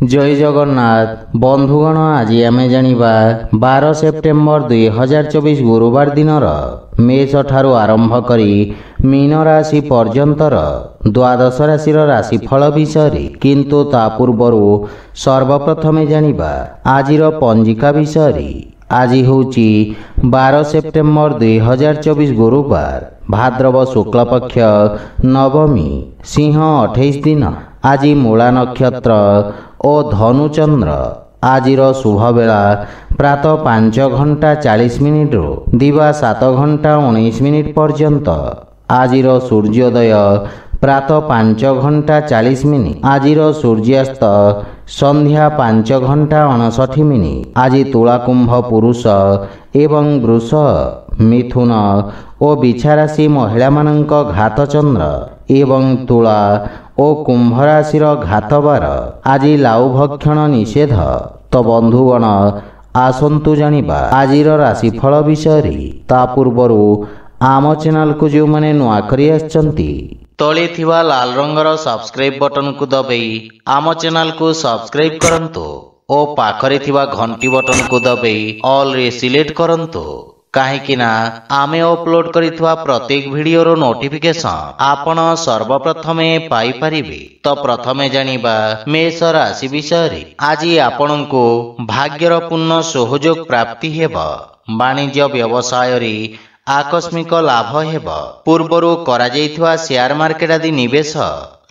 जय जगन्नाथ बंधुगण आज आम जानिबा 12 सेप्टेम्बर 2024 गुरुवार दिनर मेष ठारू आरंभ करी मीन राशि पर्यंतर द्वादश राशिर राशिफल विषय किंतु ता पूर्व सर्वप्रथमे जानिबा आजिर पंजिका विषय। आज होची 12 सेप्टेम्बर 2024 गुरुवार भाद्रव शुक्ल पक्ष नवमी सिंह 28 दिन। आज मूला नक्षत्र और धनुचंद्र। आजिर शुभ बेला प्रातः 5:40 रु दिवा 7:19 पर्यंत। आजिर सूर्योदय प्रातः 5:40। आजिर सूर्यास्त संध्या 5:59। आज तुला कुंभ पुरुष एवं वृष मिथुन और बिछा राशि महिला मानक घात चंद्र एवं तुला और कुंभ राशि घात बार। आज लाउ भक्षण निषेध। तो बंधुगण आसंतु जानिबा आजिर राशिफल विषय। ता पूर्वर आम चैनल को जो माने नुआ करी आछंती तले थिवा लाल रंगर सब्सक्राइब बटन को दबाई आम चैनल को सब्सक्राइब करंतु और पाखरे थिवा घंटी बटन को दबाई ऑल रे सिलेक्ट करंतु कहीं आमे अपलोड करिथवा प्रत्येक वीडियोर नोटिफिकेशन आपण सर्वप्रथमे पाई परिबे। तो प्रथमे जानिबा मेष राशि विषय। आज आपनको भाग्यर पूर्ण सहयोग प्राप्ति हेबा। वाणिज्य व्यवसाय रे आकस्मिक लाभ हेबा। पूर्वरु करा जाइथवा शेयर मार्केट आदि निवेश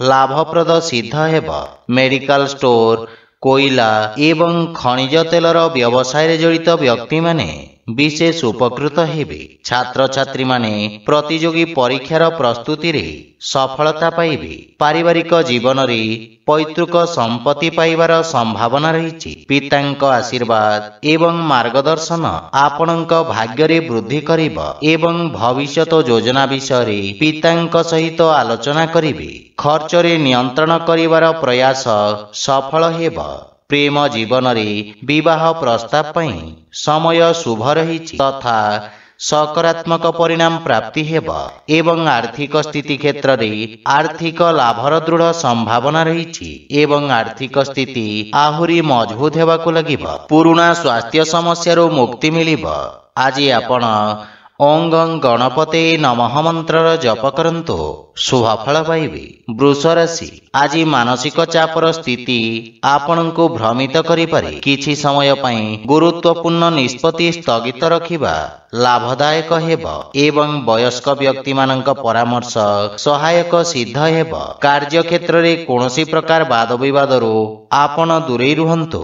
लाभप्रद सिद्ध हेबा। मेडिकल स्टोर कोइला एवं खनिज तेलर व्यवसाय रे जड़ित व्यक्ति माने विशेष उपकृत हेबे। छात्र छात्री माने प्रतियोगी परीक्षार प्रस्तुति रे सफलता पाइबे। पारिवारिक जीवन रे पैतृक संपत्ति पाइबार संभावना रही। पितांक आशीर्वाद एवं मार्गदर्शन आपणक भाग्य रे वृद्धि करिबा एवं भविष्यत योजना विषय रे पितांक सहित आलोचना करिबे। खर्च रे नियंत्रण करिवार प्रयास सफल हेबा। प्रेम जीवन रे विवाह प्रस्ताव पई समय शुभ रही तथा सकारात्मक परिणाम प्राप्ति हेबा एवं आर्थिक स्थिति क्षेत्र रे आर्थिक लाभर दृढ़ संभावना रही एवं आर्थिक स्थिति आहुरी मजबूत हेबाकु लागिबा। पुराना स्वास्थ्य समस्या मुक्ति मिलिबा। आज आपण ओं गणपते नमः मंत्र जप करंतु शुभफल पाइबे। वृष राशि आज मानसिक चापर स्थिति आपण को भ्रमित करि पारे। किछि समय पई गुरुत्वपूर्ण निष्पत्ति स्थगित रखिबा लाभदायक हेबा एवं वयस्क व्यक्ति मानक परामर्श सहायक सिद्ध हेबा। कार्य क्षेत्र रे कोनोसी प्रकार वाद विवाद रो आपण दूरे रुहंतु।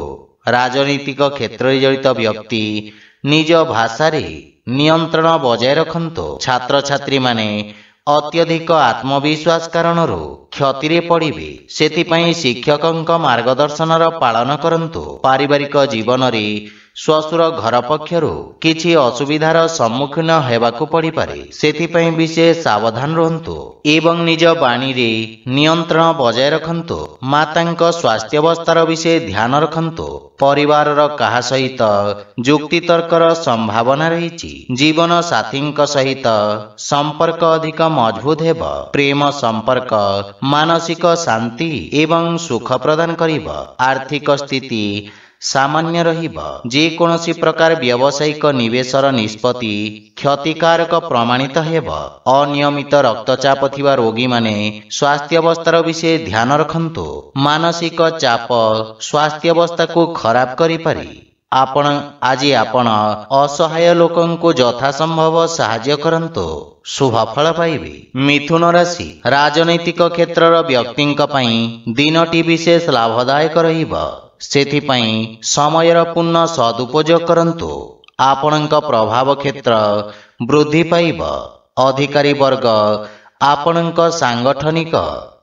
राजनीतिक क्षेत्र रे जड़ित व्यक्ति निज भाषा रे नियंत्रण बजाय रखंतु। छात्र छात्री माने अत्यधिक आत्मविश्वास कारण क्षति रे पड़िबे। सेतिपई शिक्षकंक मार्गदर्शनर पालन करंतु। पारिवारिक जीवन रे स्वसुर घर पक्षरु किछि असुविधार सम्मुखीन हेबाकु पड़ी पारे। सेतिपई विशेष सावधान रहंतु एवं निज वाणी रे नियंत्रण बजाय रखंतु। मातांक स्वास्थ्य अवस्थार विषय ध्यान रखंतु। परिवारर काहा सहित जुक्ति तर्कर संभावना रही। जीवन साथींक सहित संपर्क अधिक मजबूत हेबा। प्रेम संपर्क मानसिक शांति एवं सुख प्रदान करिबा। आर्थिक स्थिति सामान्य रहिबा। जे कोनोसी प्रकार व्यावसायिक निवेशर निष्पत्ति क्षतिकारक प्रमाणित हेबा। अनियमित रक्तचाप थिबा रोगी माने स्वास्थ्य अवस्थार विषय ध्यान रखंतु। मानसिक चाप स्वास्थ्य अवस्था को खराब करि पारि। आपण असहाय लोकन को यथा संभव सहाय्य करंतु शुभफल पाइबे। मिथुन राशि राजनैतिक क्षेत्रर व्यक्तिंक पई दिनटी विशेष लाभदायक रहिबा। सेथिपई समयर पूर्ण सदुपयोग करंतु। आपणक प्रभाव क्षेत्र वृद्धि पाइबा। अधिकारी वर्ग आपणक सांगठनिक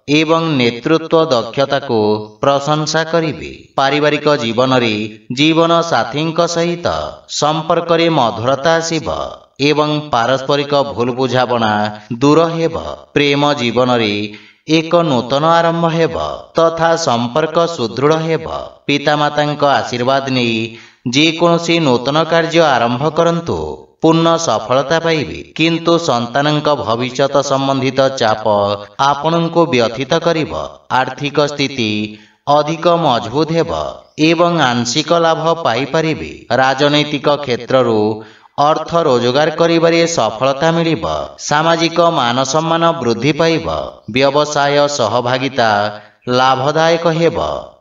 एवं नेतृत्व दक्षता को प्रशंसा करिबे। पारिवारिक जीवन रे जीवन साथींक सहित संपर्क रे मधुरता आसीबा एवं पारस्परिक भूल बुझाबना दूर हेबा। प्रेम जीवन रे एक नूतन आरंभ हेबा तथा संपर्क सुदृढ़ हेबा। पितामातांक आशीर्वाद नै जे कोनोसी नूतन कार्य आरंभ करंतु पूर्ण सफलता पाइबे। किंतु संतानक भविष्यत संबंधित चाप आपनको व्यथित करिब। आर्थिक स्थिति अधिक मजबूत हेब एवं आंशिक लाभ पाई परिबे। राजनैतिक क्षेत्ररू अर्थ रोजगार करिबारे सफलता मिलिब। सामाजिक मान सम्मान वृद्धि पाइब। व्यवसाय सहभागिता लाभदायक हेब।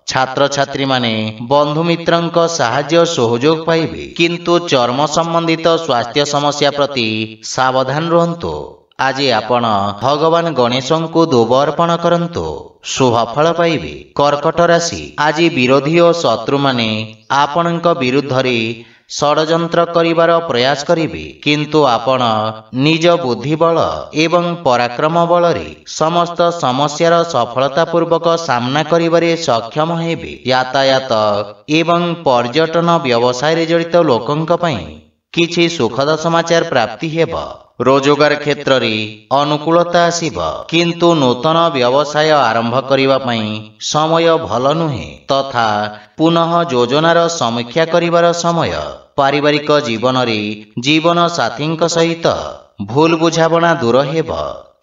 छात्र छात्री माने बंधु मित्रंक साहाय्य सहयोग पाइबे, किंतु चर्म संबंधित स्वास्थ्य समस्या प्रति सावधान रहंतु। आज आपण भगवान गणेशों को दुब अर्पण करंतु, शुभ फल पाइबे। कर्कट राशि, आज विरोधी और शत्रु माने आपणक विरुद्ध रे षडयंत्र करिवार प्रयास करिबे, किंतु आपण निज बुद्धि बल एवं पराक्रम बल रे समस्त समस्यार सफलता पूर्वक सामना करिबारे सक्षम हेबे। यातायात एवं पर्यटन व्यवसाय रे जड़ित लोकंक पई किछि सुखद समाचार प्राप्ति हेब। रोजगार क्षेत्र रे अनुकूलता आसीब, किंतु नूतन व्यवसाय आरंभ करिवा पई समय भल नुहे तथा पुनः योजनार समीक्षा करिवार समय। पारिवारिक जीवन रे जीवन साथींक सहित भूल बुझाबणा दूर हेब,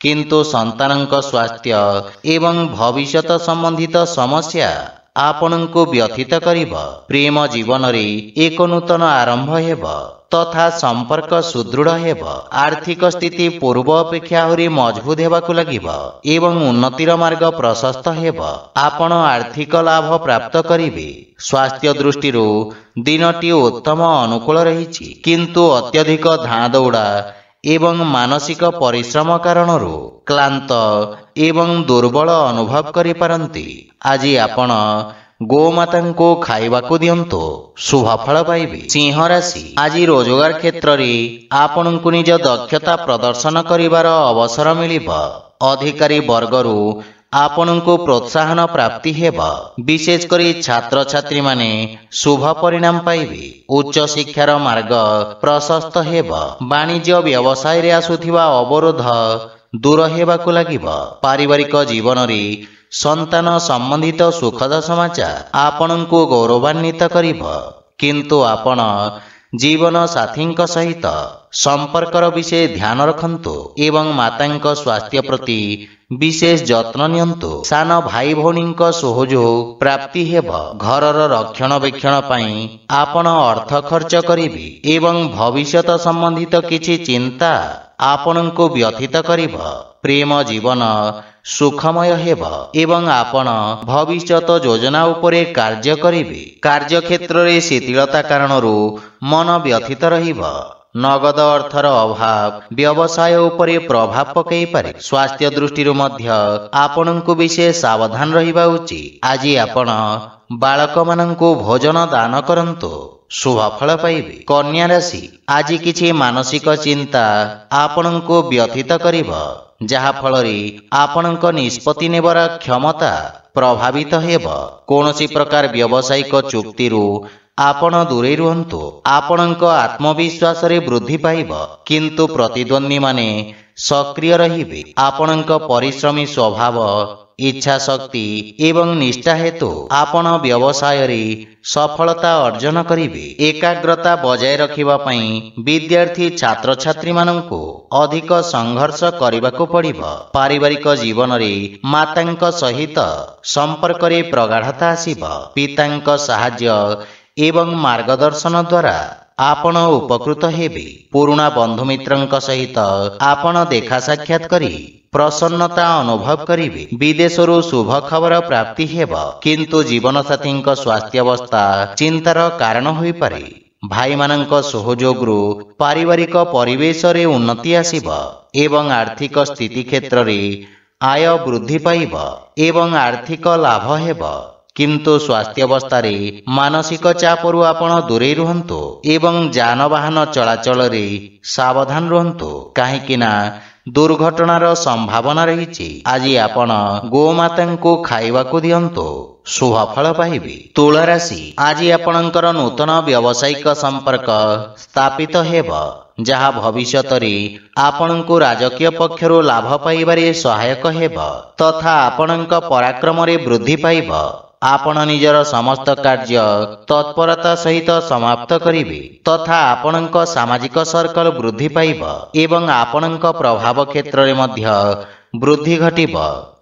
किंतु संतानंक स्वास्थ्य एवं भविष्यत संबंधित समस्या आपणको व्यथित करिब। प्रेम जीवन रे एक नूतन आरंभ हेब तथा संपर्क सुदृढ़ हेब। आर्थिक स्थिति पूर्व अपेक्षा आहुरी मजबूत हेबाकु लागिब एवं उन्नतिर मार्ग प्रशस्त हेब। आपण आर्थिक लाभ प्राप्त करिबे। स्वास्थ्य दृष्टिरू दिनटी उत्तम अनुकूल रहिछि, किंतु अत्यधिक धां दौड़ा एवं मानसिक परिश्रम कारणरू क्लांत एवं दुर्बल अनुभव करि पारंती। आज आपण गोमाता को खाइबाकू दियंतु, शुभ फल पाइबे। सिंह राशि, आज रोजगार क्षेत्र रे आपणकु निज दक्षता प्रदर्शन करिवार अवसर मिलिब। अधिकारी वर्गरू आपणकु प्रोत्साहन प्राप्ति हेब। विशेष करी छात्र छात्री माने शुभ परिणाम पाइबे। उच्च शिक्षार मार्ग प्रशस्त हेब। वाणिज्य व्यवसाय रे आसुथिबा अवरोध दूर हेबाकू लागिब। पारिवारिक जीवन रे संतान संबंधित सुखद समाचार आपणकु गौरवान्वित करिब, किंतु आपण जीवन साथींक सहित संपर्कर विषय ध्यान रखंतु एवं मातांक स्वास्थ्य प्रति विशेष जत्न नियंतु। सान भाई भौणींक सहयोग प्राप्ति हेब। घरर रक्षणाबेक्षण पई आपण अर्थ खर्च करिबे एवं भविष्यत संबंधित किछि चिंता आपणको व्यथित करिब। प्रेम जीवन सुखमय हेब एवं आपण भविष्यत योजना उपरे कार्य करिबे। कार्य क्षेत्र रे शिथिलता कारणरू मन व्यथित रहिब। नगद अर्थर अभाव व्यवसाय उपरे प्रभाव पकई पारे। स्वास्थ्य दृष्टि मध्य आपणको विशेष सावधान रहिबा उचित। आज आपण बालक मानंको भोजन दान करंतु, शुभ फल पाइबे। कन्या राशि, आज किछि मानसिक चिंता आपणको व्यथित करिब, जहा फल रे आपणको निष्पत्ति नेबार क्षमता प्रभावित हेब। कोनोसी प्रकार व्यावसायिक चुक्तिरू आपण दूरे रुहंतु। आपणक आत्मविश्वास रे वृद्धि पाइब, किंतु प्रतिद्वंदी माने सक्रिय रहिबे। आपणक परिश्रमी स्वभाव इच्छा शक्ति एवं निष्ठा हेतु आपण व्यवसाय रे सफलता अर्जन करिबे। एकाग्रता बजाय रखिबा पई विद्यार्थी छात्र छात्री मानंको अधिक संघर्ष करिबाको पड़िब। पारिवारिक जीवन रे मातांक सहित संपर्क रे प्रगाढ़ता आसीब। पितांक सहाय्य एवं मार्गदर्शन द्वारा आपण उपकृत हेबे। पुराणा बंधु मित्रंक सहित आपण देखा साक्षात करी प्रसन्नता अनुभव करिबे। विदेशरू शुभ खबर प्राप्ति हेब, किंतु जीवन साथींक स्वास्थ्य अवस्था चिंतार कारण होई पारे। भाई मानंक सहयोगरू पारिवारिक परिवेश रे उन्नति आसीब एवं आर्थिक स्थिति क्षेत्र रे आय वृद्धि पाइब एवं आर्थिक लाभ हेब, किंतु स्वास्थ्य अवस्था रे मानसिक चापरू आपण दूरे रुहंतु एवं जानवाहन चलाचल रे सावधान रुहंतु, काहेकि ना दुर्घटनार संभावना रही। आज आपण गोमाता को खाइबाकू दियंतु, शुभ फल पाइबे। तुला राशि, आज आपणकर नूतन व्यावसायिक संपर्क स्थापित हेब, जहा भविष्यत रे आपणको राजकीय पक्षरु लाभ पाइबारे सहायक हेब तथा आपणक पराक्रम रे वृद्धि पाइब। आपण निजर समस्त कार्य तत्परता सहित समाप्त करिबे तथा आपणक सामाजिक सर्कल वृद्धि पाइब एवं आपणक प्रभाव क्षेत्र रे मध्य वृद्धि घटिब।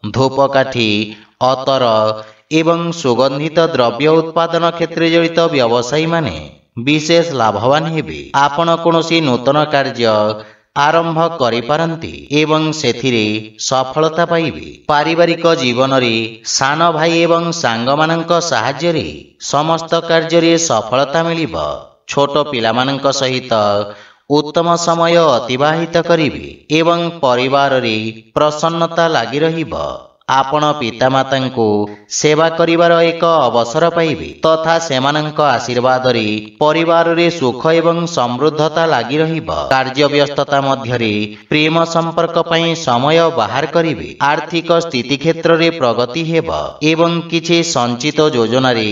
धूपकाठी अतर एवं सुगंधित द्रव्य उत्पादन क्षेत्र जड़ित व्यवसायी माने विशेष लाभवान हेबे। आपण कोनोसी नूतन कार्य आरंभ करिपारंती एवं सेथिरे सफलता पाइबे। पारिवारिक जीवन रे सान भाई एवं सांग मानक सहाय्य रे समस्त कार्य रे सफलता मिलिबो। छोट पिलामानक सहित उत्तम समय अतिबाहित करिबे एवं परिवार रे प्रसन्नता लागि रहिबो। आपण पितामातांको सेवा करिवार एक अवसर पाइबे तथा सेमानंक आशीर्वाद रे परिवार रे सुख एवं समृद्धता लागि रहिबो। कार्य व्यस्तता मध्य रे प्रेम संपर्क पई समय बाहर करिबे। आर्थिक स्थिति क्षेत्र रे प्रगति हेबो एवं किछि संचित योजना रे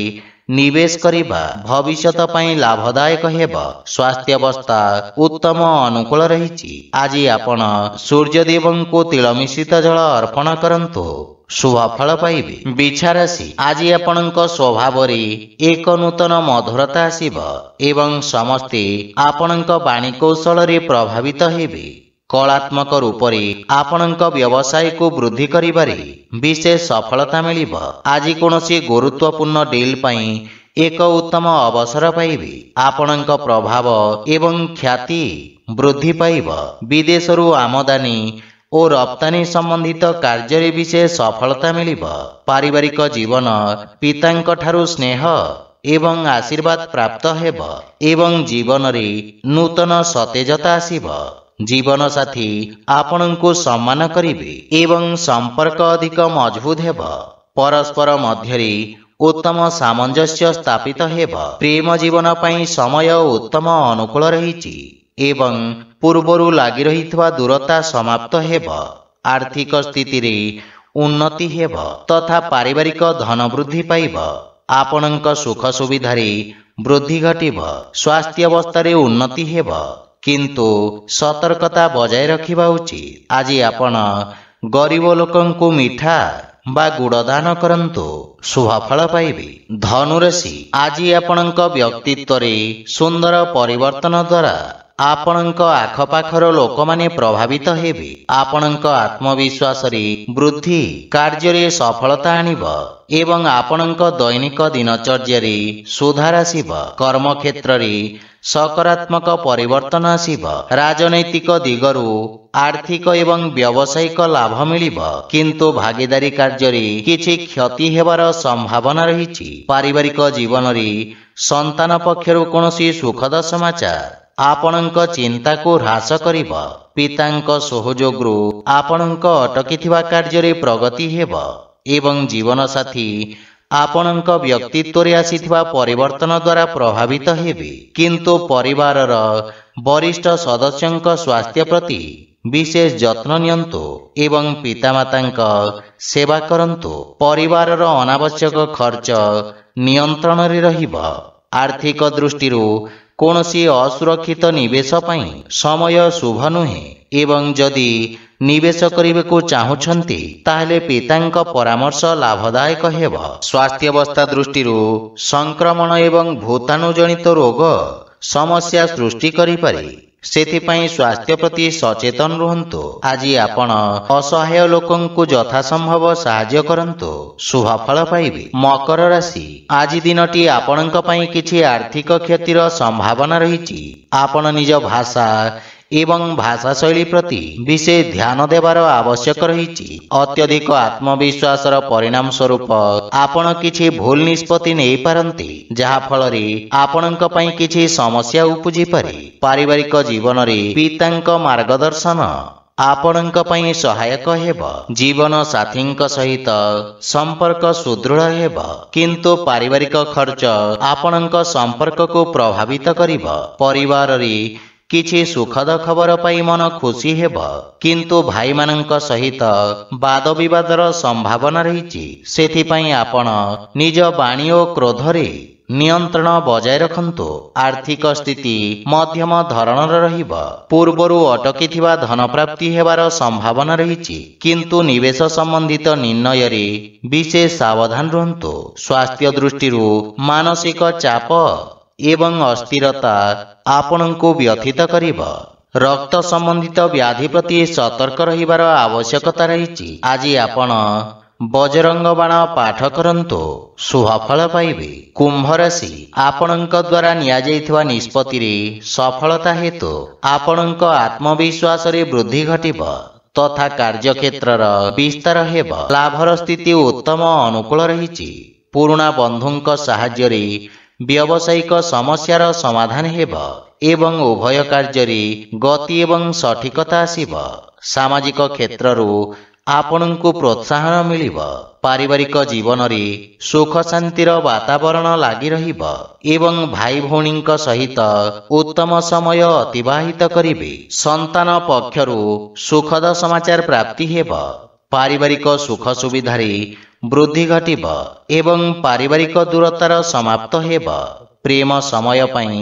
निवेश करिबा भविष्यत पई लाभदायक हेबो। स्वास्थ्य अवस्था उत्तम अनुकूल रहिछि। आज आपण सूर्यदेवंको तिल मिश्रित जल अर्पण करंतु शुभ फल पाइबे। बिछा राशि आज आपणक स्वभाव रे एक नूतन मधुरता आसीबो एवं समस्ते आपणक वाणी कौशल रे प्रभावित हेबे। कलात्मक रूप रे आपणक व्यवसाय को वृद्धि करिबारे विशेष सफलता मिलिबो। आज कोनोसी गुरुत्वपूर्ण डील पई एक उत्तम अवसर पाइबे। आपणक प्रभाव एवं ख्याति वृद्धि पाइबो। विदेशरू आमदानी और रप्तानी संबंधित कार्य रे विशेष सफलता मिलिबो। पारिवारिक जीवन पितांक ठारू स्नेह एवं आशीर्वाद प्राप्त हेबो एवं जीवन रे नूतन सतेजता आसीबो। जीवन साथी आपणको सम्मान करिबे एवं संपर्क अधिक मजबूत हेबो। परस्पर मध्यरे उत्तम सामंजस्य स्थापित हेबो। प्रेम जीवन पई समय उत्तम अनुकूल रहिछि एवं पूर्वरु लागि रहितवा दूरता समाप्त हेबो। आर्थिक स्थिति रे उन्नति हेबो तथा पारिवारिक धन वृद्धि पाइबो। आपणक सुख सुविधा रे वृद्धि घटिबो। स्वास्थ्य अवस्था रे उन्नति हेबो किंतु सतर्कता बजाय रखिबा उचित। आज आपण गरीब लोकंकु मिठा बा गुड़ दान करंतु शुभ फल पाइबे। धनुराशि आज आपणक व्यक्तित्व रे सुंदर परिवर्तन द्वारा आपणक आखपाखर लोक माने प्रभावित हेबे। आपणक आत्मविश्वास रे वृद्धि कार्य रे सफलता आनिबो एवं आपणक दैनिक दिनचर्या रे सुधार आसीबो। कर्म क्षेत्र रे सकारात्मक परिवर्तन आसीबो। राजनैतिक दिगरु आर्थिक एवं व्यावसायिक लाभ मिलिबो किंतु भागीदारी कार्य रे किछि क्षति हेबार संभावना रहिछि। पारिवारिक जीवन रे संतान पक्षरु कोनोसी सुखद समाचार आपणक चिंता को ह्रास करिबो। पितांक सहयोगरु आपणक अटकिथिबा कार्य रे प्रगति हेबो एवं जीवन साथी आपणक व्यक्तित्व रे आसीथिबा परिवर्तन द्वारा प्रभावित हेबे किंतु परिवारर वरिष्ठ सदस्यंक स्वास्थ्य प्रति विशेष जत्न नियंतु एवं पितामातांक सेवा करंतु। परिवारर अनावश्यक खर्च नियंत्रण रे रहिबो। आर्थिक दृष्टिरू कोनोसी असुरक्षित निवेश पई समय शुभ नुहे एवं जदि निवेश करिवे को चाहुछंती ताहले पितांक परामर्श लाभदायक हेबो। स्वास्थ्य अवस्था दृष्टिरू संक्रमण एवं भूताणु जनित रोग समस्या सृष्टि करि पारे। सेथिपाई स्वास्थ्य प्रति सचेतन रुहंतु। आज आपण असहाय लोकंकु यथा संभव सहाय्य करंतु शुभ फल पाइबे। मकर राशि आज दिनटी आपणक पई किछि आर्थिक क्षतिर संभावना रहिछि। आपण निज भाषा एवं भाषा शैली प्रति विशेष ध्यान देवार आवश्यक रहिछि। अत्यधिक आत्मविश्वासर परिणाम स्वरूप आपण किछि भूल निष्पत्ति नै पारंती जहा फल रे आपणक पई किछि समस्या उपजि पारे। पारिवारिक जीवन रे पितांक मार्गदर्शन आपणक पई सहायक हेबो। जीवन साथींक सहित संपर्क सुदृढ़ हेबो किंतु पारिवारिक खर्च आपणक संपर्क को प्रभावित करिबो। परिवार रे किछि सुखद खबर पाई मन खुशी हेबो किंतु भाई मानक सहित वाद विवादर संभावना रहिछि। सेथिपाई आपण निज वाणी और क्रोध रे नियंत्रण बजाय रखंतु। आर्थिक स्थिति मध्यम धरणर रहिबो। पूर्वरु अटकिथिबा धन प्राप्ति हेबार संभावना रहिछि किंतु निवेश संबंधित निर्णय रे विशेष सावधान रहंतु। स्वास्थ्य दृष्टिरू मानसिक चाप एवं अस्थिरता आपणको व्यथित करिबो। रक्त संबंधित व्याधि प्रति सतर्क रहिबार आवश्यकता रहिछि। आज आपण ବଜରଙ୍ଗ ବାଣ ପାଠ କରନ୍ତୁ, ଶୁଭଫଳ ପାଇବେ। କୁମ୍ଭ ରାଶି, ଆପଣଙ୍କ ଦ୍ୱାରା ନିଆଯାଇଥିବା ନିଷ୍ପତ୍ତିରେ ସଫଳତା ହେତୁ ଆପଣଙ୍କ ଆତ୍ମବିଶ୍ୱାସରେ ବୃଦ୍ଧି ଘଟିବ ତଥା କାର୍ଯ୍ୟକ୍ଷେତ୍ରର ବିସ୍ତାର ହେବ। ଲାଭର ସ୍ଥିତି ଉତ୍ତମ ଅନୁକୂଳ ରହିଛି। ପୁରୁଣା ବନ୍ଧୁଙ୍କ ସାହାଯ୍ୟରେ ବ୍ୟବସାୟିକ ସମସ୍ୟାର ସମାଧାନ ହେବ ଏବଂ ଉଭୟ କାର୍ଯ୍ୟରେ ଗତି ଏବଂ ସଠିକତା ଆସିବ। ସାମାଜିକ କ୍ଷେତ୍ରରୁ ଆପଣଙ୍କୁ ପ୍ରୋତ୍ସାହନ ମିଳିବ। ପାରିବାରିକ ଜୀବନରେ ସୁଖ ଶାନ୍ତିର ବାତାବରଣ ଲାଗି ରହିବ ଏବଂ ଭାଇ ଭଉଣୀଙ୍କ ସହିତ ଉତ୍ତମ ସମୟ ଅତିବାହିତ କରିବେ। ସନ୍ତାନ ପକ୍ଷରୁ ସୁଖଦ ସମାଚାର ପ୍ରାପ୍ତି ହେବ। ପାରିବାରିକ ସୁଖ ସୁବିଧାରେ ବୃଦ୍ଧି ଘଟିବ ଏବଂ ପାରିବାରିକ ଦୂରତାର ସମାପ୍ତ ହେବ। ପ୍ରେମ ସମୟ ପାଇଁ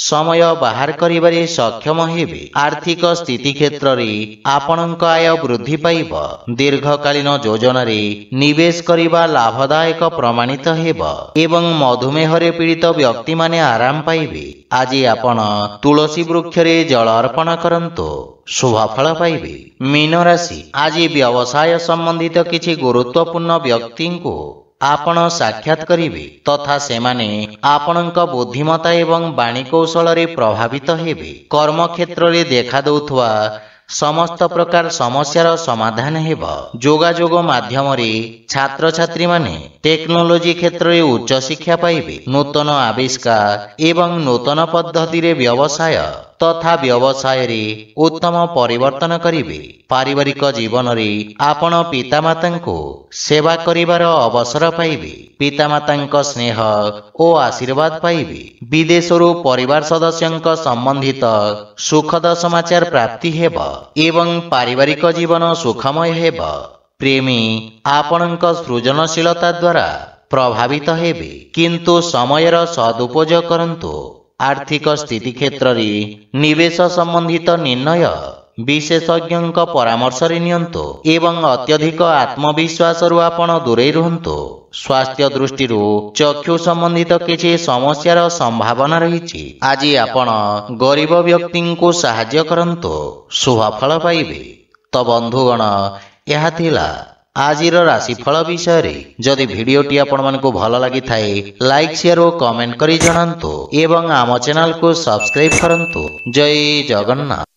ସମୟ ବାହାର କରିବାରେ ସକ୍ଷମ ହେବେ। ଆର୍ଥିକ ସ୍ଥିତି କ୍ଷେତ୍ରରେ ଆପଣଙ୍କ ଆୟ ବୃଦ୍ଧି ପାଇବ। ଦୀର୍ଘକାଳୀନ ଯୋଜନାରେ ନିବେଶ କରିବା ଲାଭଦାୟକ ପ୍ରମାଣିତ ହେବ ଏବଂ ମଧୁମେହରେ ପୀଡ଼ିତ ବ୍ୟକ୍ତିମାନେ ଆରାମ ପାଇବେ। ଆଜି ଆପଣ ତୁଳସୀ ବୃକ୍ଷରେ ଜଳ ଅର୍ପଣ କରନ୍ତୁ, ଶୁଭଫଳ ପାଇବେ। ମୀନ ରାଶି, ଆଜି ବ୍ୟବସାୟ ସମ୍ବନ୍ଧିତ କିଛି ଗୁରୁତ୍ୱପୂର୍ଣ୍ଣ ବ୍ୟକ୍ତିଙ୍କୁ ଆପଣ ସାକ୍ଷାତ କରିବେ ତଥା ସେମାନେ ଆପଣଙ୍କ ବୁଦ୍ଧିମତା ଏବଂ ବାଣୀ କୌଶଳରେ ପ୍ରଭାବିତ ହେବେ। କର୍ମକ୍ଷେତ୍ରରେ ଦେଖାଦେଉଥିବା ସମସ୍ତ ପ୍ରକାର ସମସ୍ୟାର ସମାଧାନ ହେବ। ଯୋଗାଯୋଗ ମାଧ୍ୟମରେ ଛାତ୍ରଛାତ୍ରୀମାନେ ଟେକ୍ନୋଲୋଜି କ୍ଷେତ୍ରରେ ଉଚ୍ଚଶିକ୍ଷା ପାଇବେ। ନୂତନ ଆବିଷ୍କାର ଏବଂ ନୂତନ ପଦ୍ଧତିରେ ବ୍ୟବସାୟ ତଥା ବ୍ୟବସାୟରେ ଉତ୍ତମ ପରିବର୍ତ୍ତନ କରିବେ। ପାରିବାରିକ ଜୀବନରେ ଆପଣ ପିତାମାତାଙ୍କୁ ସେବା କରିବାର ଅବସର ପାଇବେ। ପିତାମାତାଙ୍କ ସ୍ନେହ ଓ ଆଶୀର୍ବାଦ ପାଇବେ। ବିଦେଶରୁ ପରିବାର ସଦସ୍ୟଙ୍କ ସମ୍ବନ୍ଧିତ ସୁଖଦ ସମାଚାର ପ୍ରାପ୍ତି ହେବ ଏବଂ ପାରିବାରିକ ଜୀବନ ସୁଖମୟ ହେବ। ପ୍ରେମୀ ଆପଣଙ୍କ ସୃଜନଶୀଳତା ଦ୍ୱାରା ପ୍ରଭାବିତ ହେବେ କିନ୍ତୁ ସମୟର ସଦୁପଯୋଗ କରନ୍ତୁ। ଆର୍ଥିକ ସ୍ଥିତି କ୍ଷେତ୍ରରେ ନିବେଶ ସମ୍ବନ୍ଧିତ ନିର୍ଣ୍ଣୟ ବିଶେଷଜ୍ଞଙ୍କ ପରାମର୍ଶରେ ନିଅନ୍ତୁ ଏବଂ ଅତ୍ୟଧିକ ଆତ୍ମବିଶ୍ୱାସରୁ ଆପଣ ଦୂରେଇ ରୁହନ୍ତୁ। ସ୍ୱାସ୍ଥ୍ୟ ଦୃଷ୍ଟିରୁ ଚକ୍ଷୁ ସମ୍ବନ୍ଧିତ କିଛି ସମସ୍ୟାର ସମ୍ଭାବନା ରହିଛି। ଆଜି ଆପଣ ଗରିବ ବ୍ୟକ୍ତିଙ୍କୁ ସାହାଯ୍ୟ କରନ୍ତୁ, ଶୁଭଫଳ ପାଇବେ। ତ ବନ୍ଧୁଗଣ, ଏହା ଥିଲା ଆଜିର ରାଶିଫଳ ବିଷୟରେ। ଯଦି ଭିଡ଼ିଓଟି ଆପଣମାନଙ୍କୁ ଭଲ ଲାଗିଥାଏ ଲାଇକ୍ ସେୟାର ଓ କମେଣ୍ଟ କରି ଜଣାନ୍ତୁ ଏବଂ ଆମ ଚ୍ୟାନେଲକୁ ସବସ୍କ୍ରାଇବ୍ କରନ୍ତୁ। ଜୟ ଜଗନ୍ନାଥ।